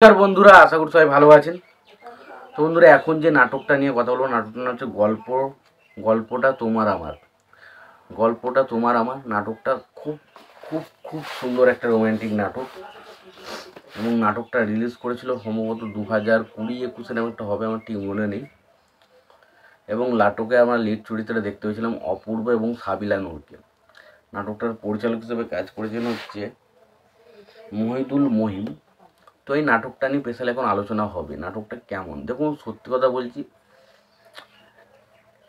নমস্কার বন্ধুরা, আশা করি সবাই ভালো আছেন। তো বন্ধুরা, এখন যে নাটকটা নিয়ে কথা বলবো, নাটকটা হচ্ছে গল্পটা তোমার আমার। নাটকটা খুব খুব খুব সুন্দর একটা রোমান্টিক নাটক এবং নাটকটা রিলিজ করেছিল সম্ভবত 2020-21 একটা হবে, আমার ঠিক মনে নেই। এবং নাটকে আমার লিড চরিত্রে দেখতে হয়েছিলাম অপূর্ব এবং সাবিলা নূরকে। নাটকটার পরিচালক হিসেবে কাজ করেছেন হচ্ছে মহিদুল মহিম। তো এই নাটকটা নিয়ে স্পেশাল এখন আলোচনা হবে। নাটকটা কেমন, দেখুন সত্যি কথা বলছি,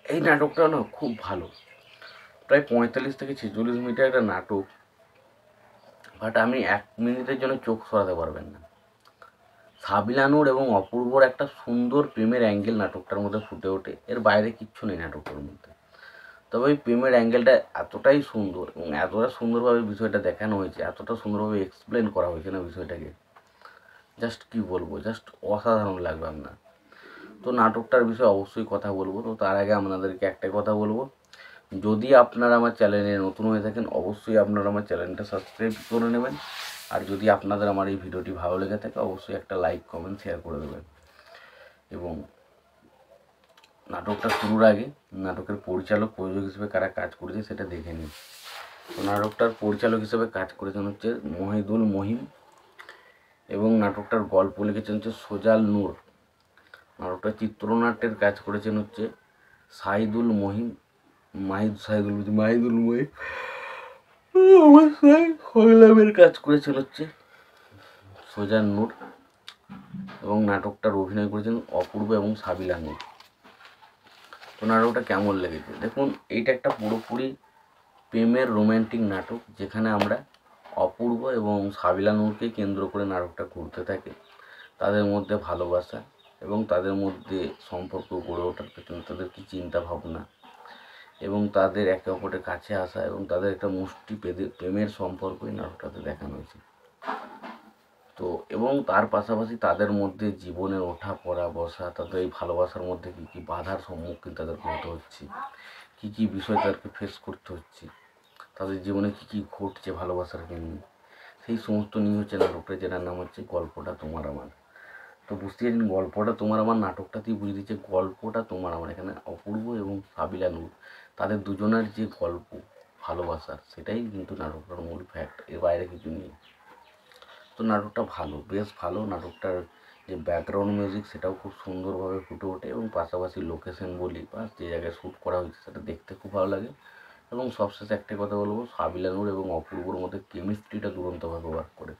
এই নাটকটা না খুব ভালো। প্রায় 45 থেকে 46 মিনিটের একটা নাটক, বাট আমি 1 মিনিটের জন্য চোখ সরাতে পারবেন না। সাবিলা নূর এবং অপূর্বর একটা সুন্দর প্রেমের অ্যাঙ্গেল নাটকটার মধ্যে ফুটে ওঠে, এর বাইরে কিচ্ছু নেই নাটকটার মধ্যে। তবে ওই প্রেমের অ্যাঙ্গেলটা এতটাই সুন্দর এবং এতটা সুন্দরভাবে বিষয়টা দেখানো হয়েছে, এতটা সুন্দরভাবে এক্সপ্লেন করা হয়েছে না বিষয়টাকে, জাস্ট কি বলবো, জাস্ট অসাধারণ লাগবে আপনার। তো নাটকটার বিষয়ে অবশ্যই কথা বলবো। তো তার আগে আপনাদেরকে একটাই কথা বলবো, যদি আপনারা আমার চ্যানেলে নতুন হয়ে থাকেন অবশ্যই আপনারা আমার চ্যানেলটা সাবস্ক্রাইব করে নেবেন। আর যদি আপনাদের আমার এই ভিডিওটি ভালো লেগে থাকে অবশ্যই একটা লাইক কমেন্ট শেয়ার করে দেবেন। এবং নাটকটা শুরুর আগে নাটকের পরিচালক প্রযোজক হিসেবে কারা কাজ করেছে সেটা দেখে নিন। তো নাটকটার পরিচালক হিসেবে কাজ করেছেন হচ্ছে মহিদুল মহিম এবং নাটকটার গল্প লিখেছেন হচ্ছে সোজাল নূর। নাটকটার চিত্রনাট্যের কাজ করেছেন হচ্ছে মাহিদুল মহিম। সংলাপের কাজ করেছেন হচ্ছে সোজান নূর এবং নাটকটার অভিনয় করেছেন অপূর্ব এবং সাবিলা নূর। তো নাটকটা কেমন লেগেছে দেখুন, এইটা একটা পুরোপুরি প্রেমের রোম্যান্টিক নাটক, যেখানে আমরা অপূর্ব এবং সাবিলা নূরকে কেন্দ্র করে নাটকটা ঘুরতে থাকে। তাদের মধ্যে ভালোবাসা এবং তাদের মধ্যে সম্পর্ক গড়ে ওঠার পেছনে তাদের কী চিন্তা ভাবনা এবং তাদের একে অপরের কাছে আসা এবং তাদের একটা মুষ্টি প্রেমের সম্পর্কই নাটকটাতে দেখানো হয়েছে। তো এবং তার পাশাপাশি তাদের মধ্যে জীবনের ওঠা পড়া বসা, তাদের এই ভালোবাসার মধ্যে কী কী বাধার সম্মুখীন তাদেরকে হতে হচ্ছে, কী কী বিষয় তাদেরকে ফেস করতে হচ্ছে, তাদের জীবনে কী কী ঘটছে ভালোবাসাকে নিয়ে, সেই সমস্ত নিয়ে হচ্ছে নাটকটা, যেটার নাম হচ্ছে গল্পটা তোমার আমার। তো বুঝতে পারছেন, গল্পটা তোমার আমার নাটকটাতেই বুঝে দিচ্ছে গল্পটা তোমার আমার। এখানে অপূর্ব এবং সাবিলা নূর তাদের দুজনের যে গল্প ভালোবাসার, সেটাই কিন্তু নাটকটার মূল ফ্যাক্ট, এর বাইরে কিছু নেই। তো নাটকটা ভালো, বেশ ভালো। নাটকটার যে ব্যাকগ্রাউন্ড মিউজিক সেটাও খুব সুন্দরভাবে ফুটে ওঠে এবং পাশাপাশি লোকেশন বলি বা যে জায়গায় শ্যুট করা হয়েছে সেটা দেখতে খুব ভালো লাগে। এবং সবশেষে একটাই কথা বলবো, সাবিলা নূর এবং অপূর্বর মধ্যে কেমিস্ট্রিটা দুরন্তভাবে ওয়ার্ক করে।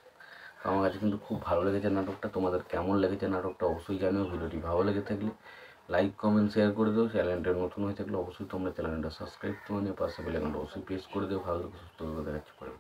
তো আমার কাছে কিন্তু খুব ভালো লেগেছে নাটকটা। তোমাদের কেমন লেগেছে নাটকটা অবশ্যই জানিও। ভিডিওটি ভালো লেগে থাকলে লাইক কমেন্ট শেয়ার করে দিও। চ্যানেলটা নতুন হয়ে থাকলে অবশ্যই তোমরা চ্যানেলটা সাবস্ক্রাইব করে নিয়ে পাশে বেল আইকনটা অবশ্যই প্রেস করে দিও। ভালো সুস্থ দেখাচ্ছি পরে।